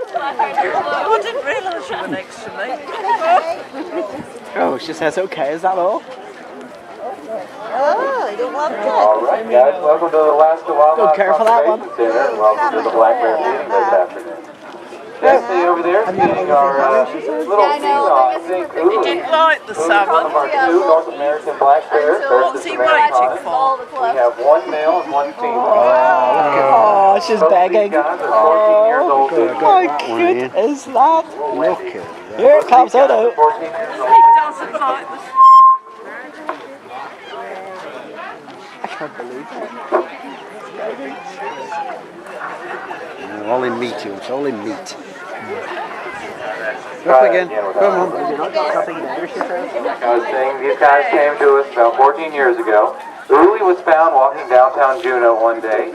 Oh, I didn't realise you were next to me. Oh, she says okay, is that all? Oh, you don't want it. All right, guys, welcome to the Alaska Wildlife Conservation Center, and welcome to the black bear meeting this afternoon. Destiny over there is meeting our little female, I think, He didn't like the salmon. of our two North American black bears What's versus he Americana. waiting for? We have one male and one female. Oh, she's Both begging. these guys are 14 years old. How cute is that? Look at that. Here it comes, oh no. 14 years old. He doesn't like the I can't believe it. All in meat, you. It's all in meat. Up again. Come on. I was saying these guys came to us about 14 years ago. Uli was found walking downtown Juneau one day.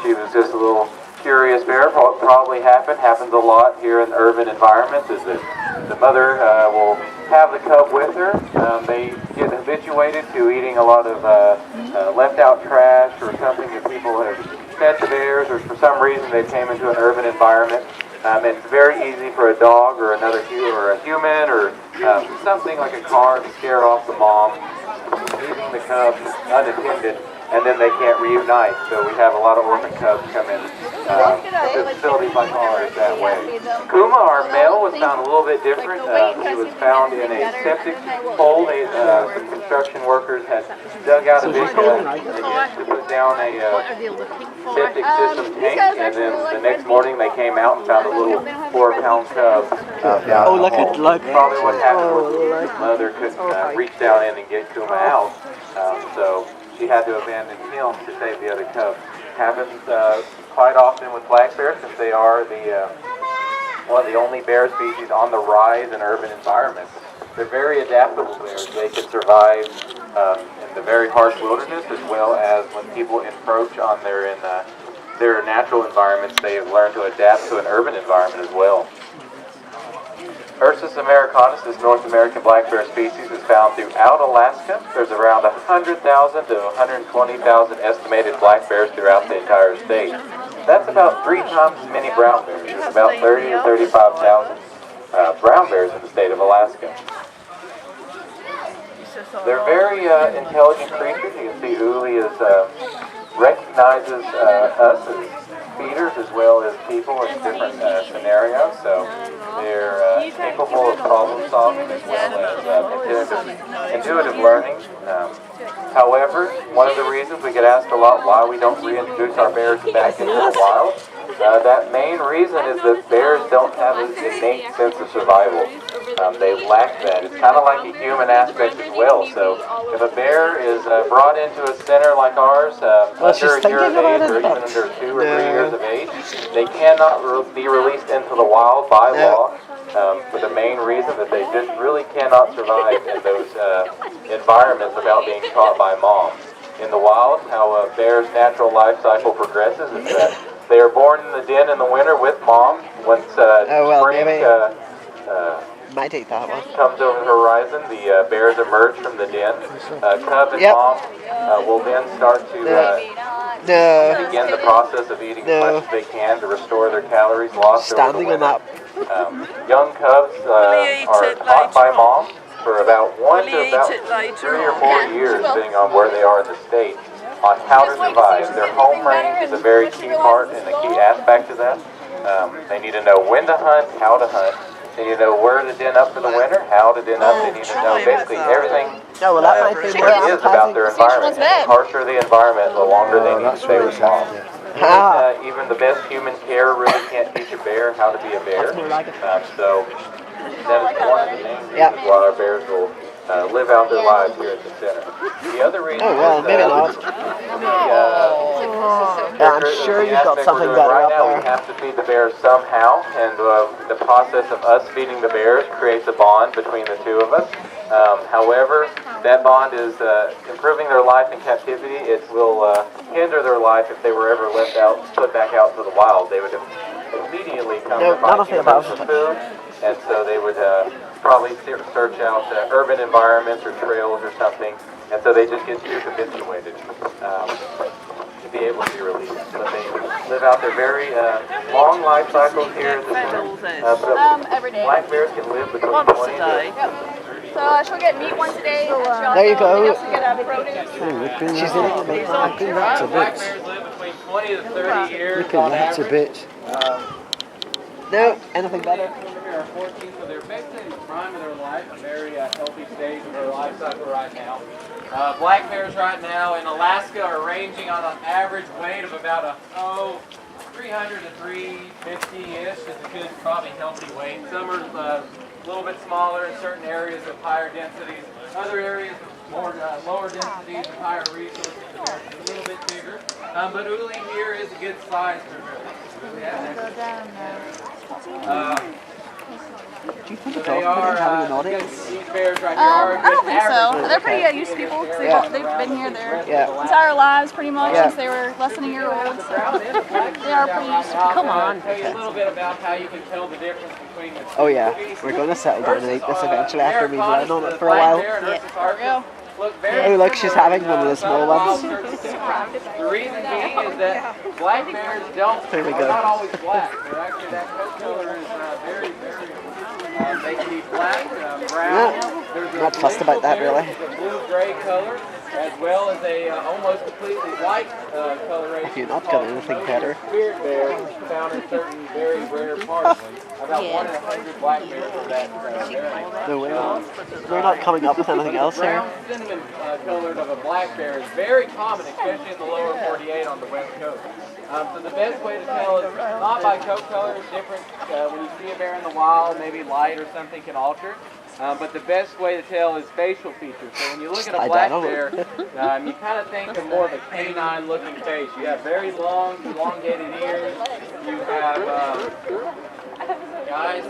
She was just a little curious bear. Probably happens a lot here in urban environments. Is that the mother will have the cub with her. They get habituated to eating a lot of left out trash or something that people have fed the bears, or for some reason they came into an urban environment. It's very easy for a dog or another a human or something like a car to scare off the mom, leaving the cubs unattended, and then they can't reunite. So we have a lot of orphan cubs come in to facilities like ours that way. Kuma, our male, was found a little bit different. He was found in a septic hole. Some construction workers had dug out a big to put down a septic system tank, and then the next morning they came out and found a little 4-pound cub down Oh, in the look hole. at, look. Probably what happened was the mother couldn't reach down in and get Kuma out, so she had to abandon him to save the other cub. Happens quite often with black bears, since they are one of the only bear species on the rise in urban environments. They're very adaptable bears. They can survive in the very harsh wilderness, as well as when people encroach on their natural environments. They have learned to adapt to an urban environment as well. Ursus americanus, this North American black bear species, is found throughout Alaska. There's around 100,000 to 120,000 estimated black bears throughout the entire state. That's about 3 times as many brown bears. There's about 30 to 35,000 brown bears in the state of Alaska. They're very intelligent creatures. You can see Uli recognizes us as feeders as well as people in different scenarios, so they're capable of problem solving as well as intuitive learning. However, one of the reasons we get asked a lot why we don't reintroduce our bears back into the wild, that main reason is that bears don't have an innate sense of survival. They lack that. It's kind of like a human aspect as well. So if a bear is brought into a center like ours, under a year of age or even under 2 or 3 years of age, they cannot be released into the wild by law, for the main reason that they just really cannot survive in those environments without being caught by mom. In the wild, how a bear's natural life cycle progresses is that they are born in the den in the winter with mom. Once spring Might take that one. comes over the horizon, the bears emerge from the den. Cub and mom will then start to begin the process of eating as much as they can to restore their calories lost over the winter. Young cubs are taught by mom for about 1 to about 3 or 4 years, depending on where they are in the state, on how to survive. Their home range is a very key part and a key aspect of that. They need to know when to hunt, how to hunt. They need to know where to den up for the winter, how to den up. They need to know basically everything it is about their environment. And the harsher the environment, the longer they need to stay with mom. Even the best human care really can't teach a bear how to be a bear. So that is one of the main reasons why our bears will live out their lives here at the center. The other reason maybe not. I'm sure you've got something better right up now. there. We have to feed the bears somehow, and the process of us feeding the bears creates a bond between the two of us. However, that bond is improving their life in captivity. It will hinder their life if they were ever put back out to the wild. They would immediately come to find humans for food, and so they would probably search out urban environments or trails or something, and so they just get too habituated to be able to be released. But they live out their very long life cycles here at the Every day. Black bears can live between Once 20 a day. Yep. So she'll get meat once a day. And she'll There you go. also get produce. She's in it. I think that's a Black bit. bears live between 20 to 30 years Look on at that's a average. bit. No, anything better? Here are 14, so they're basically in the prime of their life, a very healthy stage of their life cycle right now. Black bears right now in Alaska are ranging on an average weight of about 300 to 350-ish is a good, probably healthy weight. Some are a little bit smaller in certain areas of higher densities. Other areas of more lower densities and higher resources, they're a little bit bigger. But Uli here is a good size for her. Do you think So it's they awkward are, having an audience? these bears right here are I don't think so. average. They're pretty used to people because Yeah. they've been here their Yeah. entire lives pretty much Yeah. since they were less than a year old. So they are pretty used to people. Come on. Tell you a little bit about how you can tell the difference between the two. Oh yeah, we're going to settle down and eat this eventually after we've run on it for a while. There we go. Oh look, she's having one of the small ones. The reason being is that black bears There we are go. not always black. They're actually, that coat color is very, they can be black, brown. Yeah. There's a Not fussed about that, really. blue-gray color, as well as a almost completely white coloration. If you're not got anything better. Spirit bear found in certain very rare parts. About 1 in 100 black bears are that rare. No way. We're not coming up with anything else here. Brown cinnamon colored of a black bear is very common, especially in the lower 48 on the west coast. So the best way to tell is not by coat color, it's different. When you see a bear in the wild, maybe light or something can alter. But the best way to tell is facial features. So when you look at a black bear, you kind of think of more of a canine looking face. You have very long, elongated ears. You have, guys,